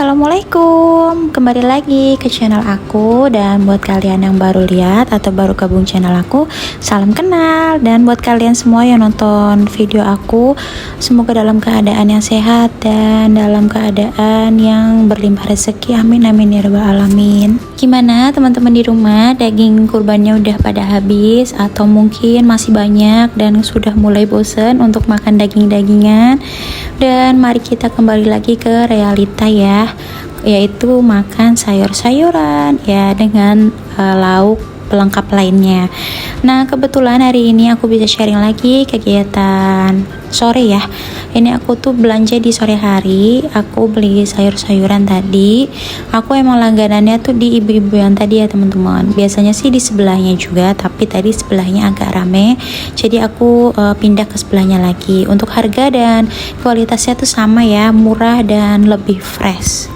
Assalamualaikum, kembali lagi ke channel aku. Dan buat kalian yang baru lihat atau baru gabung channel aku, salam kenal. Dan buat kalian semua yang nonton video aku, semoga dalam keadaan yang sehat dan dalam keadaan yang berlimpah rezeki, amin amin ya rabbal alamin. Gimana teman-teman di rumah, daging kurbannya udah pada habis atau mungkin masih banyak dan sudah mulai bosan untuk makan daging-dagingan? Dan mari kita kembali lagi ke realita ya, yaitu makan sayur-sayuran ya dengan lauk pelengkap lainnya. Nah, kebetulan hari ini aku bisa sharing lagi kegiatan sore ya. Ini aku tuh belanja di sore hari, aku beli sayur-sayuran tadi. Aku emang langganannya tuh di ibu-ibu yang tadi ya teman-teman. Biasanya sih di sebelahnya juga, tapi tadi sebelahnya agak rame, jadi aku pindah ke sebelahnya lagi. Untuk harga dan kualitasnya tuh sama ya, murah dan lebih fresh.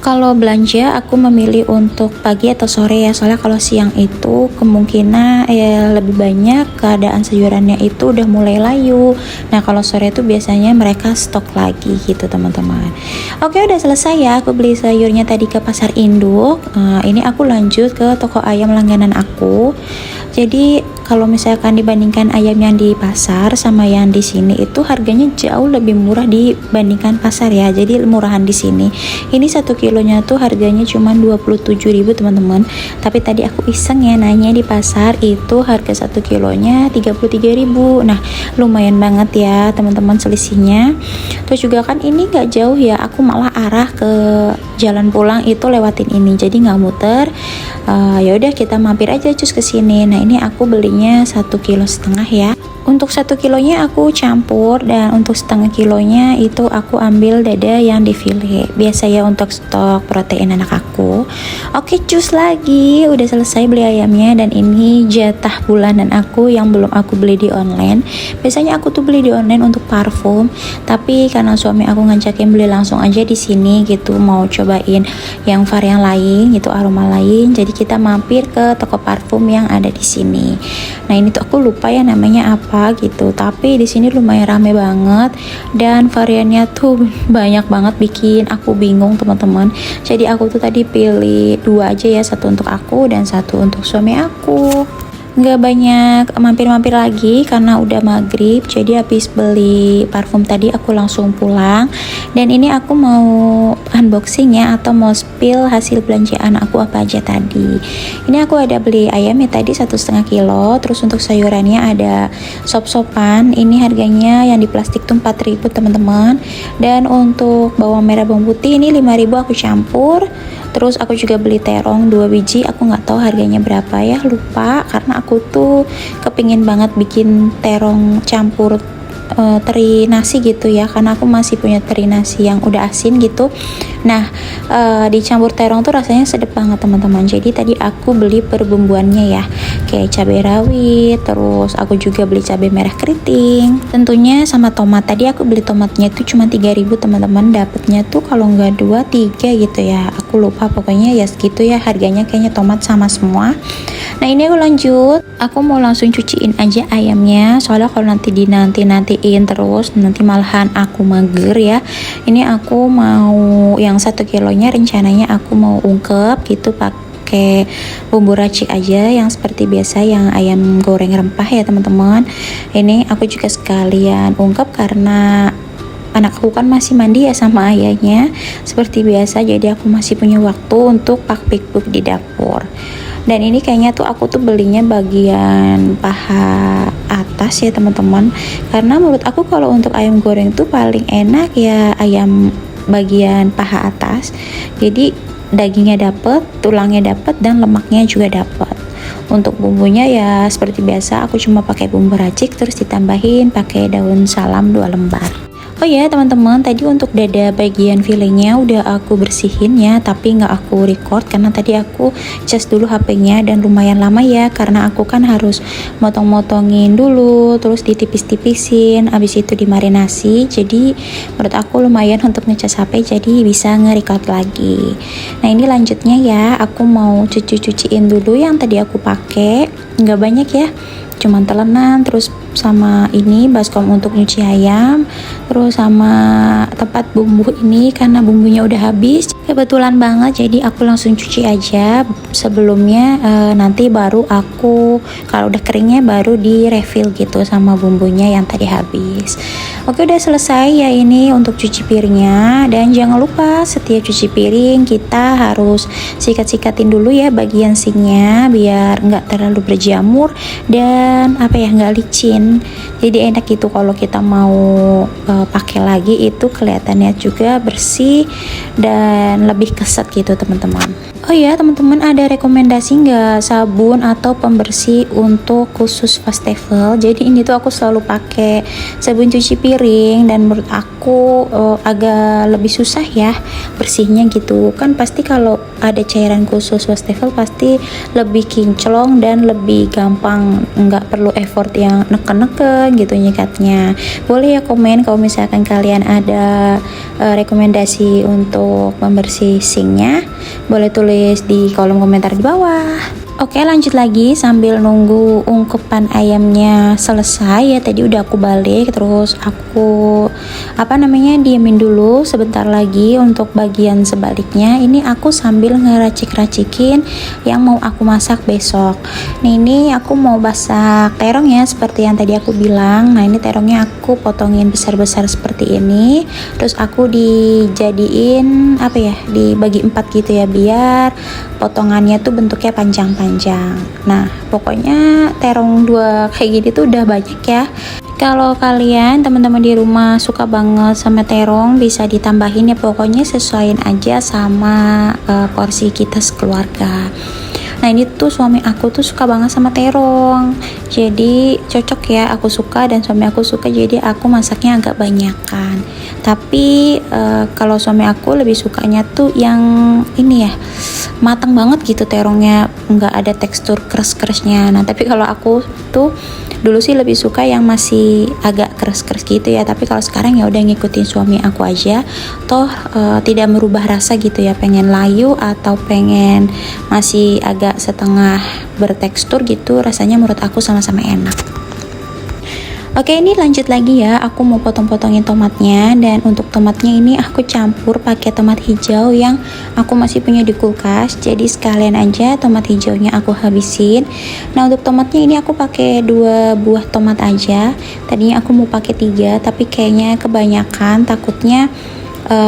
Kalau belanja aku memilih untuk pagi atau sore ya, soalnya kalau siang itu kemungkinan ya lebih banyak keadaan sayurannya itu udah mulai layu. Nah kalau sore itu biasanya mereka stok lagi gitu teman-teman. Oke, udah selesai ya, aku beli sayurnya tadi ke pasar induk. Ini aku lanjut ke toko ayam langganan aku. Jadi kalau misalkan dibandingkan ayam yang di pasar sama yang di sini itu harganya jauh lebih murah dibandingkan pasar ya. Jadi murahan di sini. Ini 1 kilonya tuh harganya cuma 27.000 teman-teman. Tapi tadi aku iseng ya nanya di pasar, itu harga 1 kilonya 33.000. Nah, lumayan banget ya teman-teman selisihnya. Terus juga kan ini gak jauh ya. Aku malah arah ke jalan pulang itu lewatin ini. Jadi gak muter. Ya udah kita mampir aja cus ke sini. Nah, ini aku belinya 1,5 kilo ya. Untuk 1 kilonya aku campur, dan untuk setengah kilonya itu aku ambil dada yang di file. Biasa ya untuk stok protein anak aku. Oke, cus lagi. Udah selesai beli ayamnya, dan ini jatah bulanan aku yang belum aku beli di online. Biasanya aku tuh beli di online untuk parfum, tapi karena suami aku ngajakin beli langsung aja di sini gitu, mau cobain yang varian lain gitu, aroma lain. Jadi kita mampir ke toko parfum yang ada di sini. Nah, ini tuh aku lupa ya namanya apa gitu, tapi di sini lumayan rame banget dan variannya tuh banyak banget, bikin aku bingung teman-teman. Jadi aku tuh tadi pilih 2 aja ya, 1 untuk aku dan 1 untuk suami aku. Nggak banyak mampir-mampir lagi karena udah maghrib. Jadi habis beli parfum tadi aku langsung pulang, dan ini aku mau unboxing ya, atau mau spill hasil belanjaan aku apa aja tadi. Ini aku ada beli ayam ya tadi 1,5 kilo. Terus untuk sayurannya ada sop-sopan, ini harganya yang di plastik tuh 4.000 teman-teman. Dan untuk bawang merah bawang putih ini 5.000 aku campur. Terus aku juga beli terong 2 biji, aku nggak tahu harganya berapa ya, lupa, karena aku tuh kepingin banget bikin terong campur teri nasi gitu ya, karena aku masih punya teri nasi yang udah asin gitu. Nah, dicampur terong tuh rasanya sedap banget teman-teman. Jadi tadi aku beli perbumbuannya ya, kayak cabai rawit, terus aku juga beli cabai merah keriting, tentunya sama tomat. Tadi aku beli tomatnya itu cuma 3.000 teman-teman, dapetnya tuh kalau nggak 2, 3 gitu ya, aku lupa, pokoknya ya segitu ya harganya, kayaknya tomat sama semua. Nah, ini aku lanjut, aku mau langsung cuciin aja ayamnya, soalnya kalau nanti dinanti-nantiin terus nanti malahan aku mager ya. Ini aku mau yang 1 kilonya rencananya aku mau ungkep gitu pakai bumbu racik aja yang seperti biasa, yang ayam goreng rempah ya teman-teman. Ini aku juga sekalian ungkep karena anak aku kan masih mandi ya sama ayahnya seperti biasa, jadi aku masih punya waktu untuk pak-pikbuk di dapur. Dan ini kayaknya tuh aku tuh belinya bagian paha atas ya teman-teman, karena menurut aku kalau untuk ayam goreng tuh paling enak ya ayam bagian paha atas. Jadi dagingnya dapet, tulangnya dapet, dan lemaknya juga dapet. Untuk bumbunya ya seperti biasa, aku cuma pakai bumbu racik, terus ditambahin pakai daun salam 2 lembar. Oh ya teman-teman, tadi untuk dada bagian filenya udah aku bersihin ya, tapi nggak aku record karena tadi aku cas dulu HP-nya, dan lumayan lama ya karena aku kan harus motong-motongin dulu, terus ditipis-tipisin, habis itu dimarinasi. Jadi menurut aku lumayan untuk ngecas HP, jadi bisa nge-record lagi. Nah, ini lanjutnya ya, aku mau cuci-cuciin dulu yang tadi aku pakai, nggak banyak ya, cuman telenan, terus sama ini baskom untuk nyuci ayam, terus sama tempat bumbu ini karena bumbunya udah habis. Kebetulan banget jadi aku langsung cuci aja sebelumnya, nanti baru aku kalau udah keringnya baru di refill gitu sama bumbunya yang tadi habis. Oke, udah selesai ya ini untuk cuci piringnya. Dan jangan lupa setiap cuci piring kita harus sikat-sikatin dulu ya bagian sinknya biar nggak terlalu berjamur dan nggak licin. Jadi enak gitu kalau kita mau pakai lagi, itu kelihatannya juga bersih dan lebih keset gitu teman-teman. Oh ya teman-teman, ada rekomendasi nggak sabun atau pembersih untuk khusus wastafel? Jadi ini tuh aku selalu pakai sabun cuci piring dan menurut aku agak lebih susah ya bersihnya gitu. Kan pasti kalau ada cairan khusus wastafel pasti lebih kinclong dan lebih gampang, nggak perlu effort yang neken-neken gitu nyikatnya. Boleh ya komen kalau misalkan kalian ada rekomendasi untuk membersih sinknya, boleh tulis di kolom komentar di bawah. Oke, lanjut lagi sambil nunggu ungkepan ayamnya selesai ya. Tadi udah aku balik, terus aku diamin dulu sebentar lagi. Untuk bagian sebaliknya ini aku sambil ngeracik-racikin yang mau aku masak besok. Nah ini aku mau masak terong ya, seperti yang tadi aku bilang. Nah ini terongnya aku potongin besar-besar seperti ini, terus aku dijadiin dibagi 4 gitu ya, biar potongannya tuh bentuknya panjang-panjang. Nah pokoknya terong 2 kayak gini tuh udah banyak ya. Kalau kalian teman-teman di rumah suka banget sama terong, bisa ditambahin ya, pokoknya sesuaiin aja sama porsi kita sekeluarga. Nah ini tuh suami aku tuh suka banget sama terong, jadi cocok ya, aku suka dan suami aku suka, jadi aku masaknya agak banyakan. Tapi kalau suami aku lebih sukanya tuh yang ini ya, matang banget gitu terongnya, nggak ada tekstur keras-kerasnya. Nah tapi kalau aku tuh dulu sih lebih suka yang masih agak keras-keras gitu ya, tapi kalau sekarang ya udah ngikutin suami aku aja, toh tidak merubah rasa gitu ya, pengen layu atau pengen masih agak setengah bertekstur gitu, rasanya menurut aku sama-sama enak. Oke, ini lanjut lagi ya, aku mau potong-potongin tomatnya. Dan untuk tomatnya ini aku campur pakai tomat hijau yang aku masih punya di kulkas, jadi sekalian aja tomat hijaunya aku habisin. Nah untuk tomatnya ini aku pakai 2 buah tomat aja, tadinya aku mau pakai 3 tapi kayaknya kebanyakan, takutnya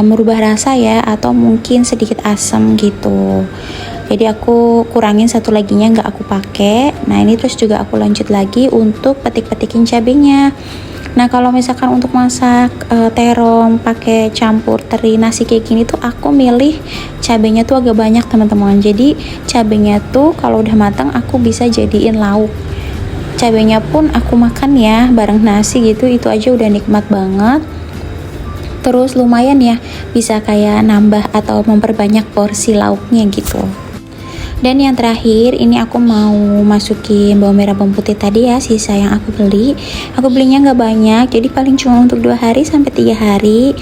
merubah rasa ya, atau mungkin sedikit asam gitu, jadi aku kurangin 1 laginya, nggak aku pakai. Nah ini terus juga aku lanjut lagi untuk petik-petikin cabenya. Nah kalau misalkan untuk masak terong pakai campur teri nasi kayak gini tuh aku milih cabenya tuh agak banyak teman-teman. Jadi cabenya tuh kalau udah matang aku bisa jadiin lauk. Cabenya pun aku makan ya bareng nasi gitu, itu aja udah nikmat banget. Terus lumayan ya, bisa kayak nambah atau memperbanyak porsi lauknya gitu. Dan yang terakhir ini aku mau masukin bawang merah bawang putih tadi ya, sisa yang aku beli. Aku belinya nggak banyak, jadi paling cuma untuk 2 hari sampai 3 hari.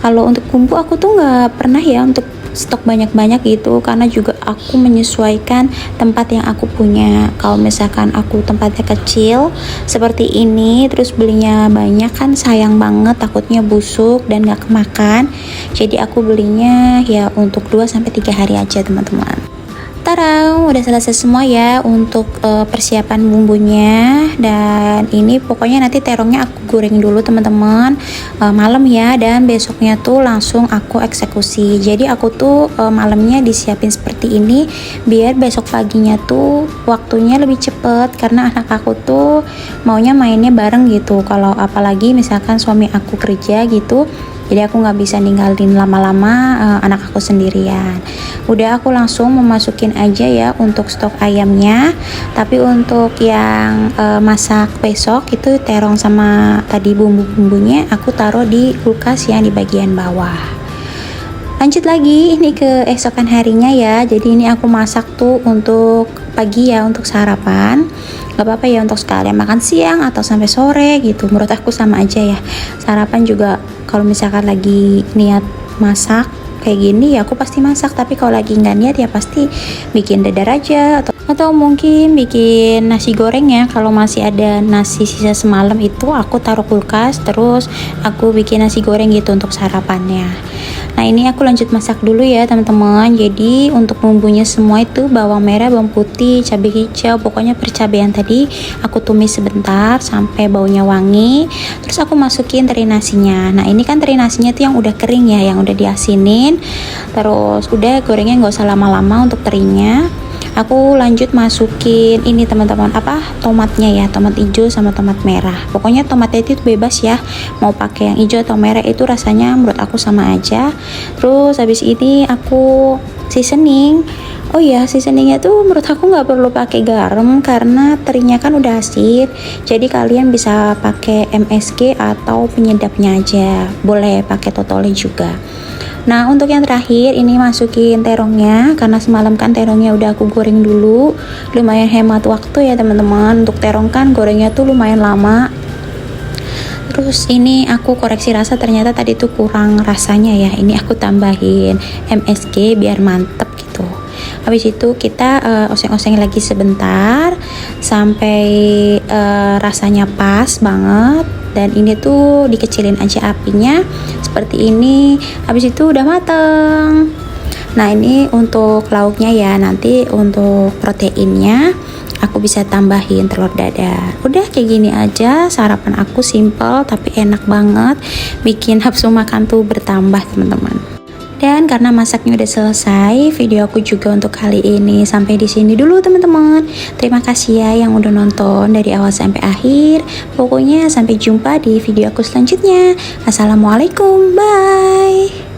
Kalau untuk bumbu aku tuh nggak pernah ya untuk stok banyak-banyak gitu, karena juga aku menyesuaikan tempat yang aku punya. Kalau misalkan aku tempatnya kecil seperti ini terus belinya banyak kan sayang banget, takutnya busuk dan gak kemakan, jadi aku belinya ya untuk 2-3 hari aja teman-teman. Tada, udah selesai semua ya untuk persiapan bumbunya. Dan ini pokoknya nanti terongnya aku goreng dulu teman-teman malam ya, dan besoknya tuh langsung aku eksekusi. Jadi aku tuh malamnya disiapin seperti ini biar besok paginya tuh waktunya lebih cepet, karena anak aku tuh maunya mainnya bareng gitu. Kalau apalagi misalkan suami aku kerja gitu, jadi aku nggak bisa ninggalin lama-lama anak aku sendirian. Udah aku langsung memasukin aja ya untuk stok ayamnya. Tapi untuk yang masak besok itu terong sama tadi bumbu-bumbunya aku taruh di kulkas yang di bagian bawah. Lanjut lagi ini ke esokan harinya ya. Jadi ini aku masak tuh untuk pagi ya, untuk sarapan. Gak apa-apa ya untuk sekalian makan siang atau sampai sore gitu, menurut aku sama aja ya. Sarapan juga kalau misalkan lagi niat masak kayak gini ya aku pasti masak, tapi kalau lagi nggak niat ya pasti bikin dadar aja atau mungkin bikin nasi goreng ya. Kalau masih ada nasi sisa semalam itu aku taruh kulkas, terus aku bikin nasi goreng gitu untuk sarapannya. Nah ini aku lanjut masak dulu ya teman-teman. Jadi untuk bumbunya semua itu bawang merah, bawang putih, cabai hijau, pokoknya percabean tadi aku tumis sebentar sampai baunya wangi. Terus aku masukin teri nasinya. Nah ini kan teri nasinya tuh yang udah kering ya, yang udah diasinin. Terus udah gorengnya nggak usah lama-lama untuk terinya. Aku lanjut masukin ini teman-teman, tomatnya ya, tomat hijau sama tomat merah. Pokoknya tomatnya itu bebas ya, mau pakai yang hijau atau merah itu rasanya menurut aku sama aja. Terus habis ini aku seasoning. Oh ya, seasoningnya tuh menurut aku nggak perlu pakai garam karena terinya kan udah asin. Jadi kalian bisa pakai MSG atau penyedapnya aja. Boleh pakai totole juga. Nah untuk yang terakhir ini masukin terongnya, karena semalam kan terongnya udah aku goreng dulu. Lumayan hemat waktu ya teman-teman. Untuk terong kan gorengnya tuh lumayan lama. Terus ini aku koreksi rasa, ternyata tadi tuh kurang rasanya ya. Ini aku tambahin MSG biar mantep gitu. Habis itu kita oseng-oseng lagi sebentar sampai rasanya pas banget. Dan ini tuh dikecilin aja apinya seperti ini. Habis itu udah mateng. Nah ini untuk lauknya ya, nanti untuk proteinnya aku bisa tambahin telur dadar. Udah kayak gini aja sarapan aku, simple tapi enak banget, bikin nafsu makan tuh bertambah teman-teman. Dan karena masaknya udah selesai, video aku juga untuk kali ini sampai di sini dulu teman-teman. Terima kasih ya yang udah nonton dari awal sampai akhir. Pokoknya sampai jumpa di video aku selanjutnya. Assalamualaikum, bye.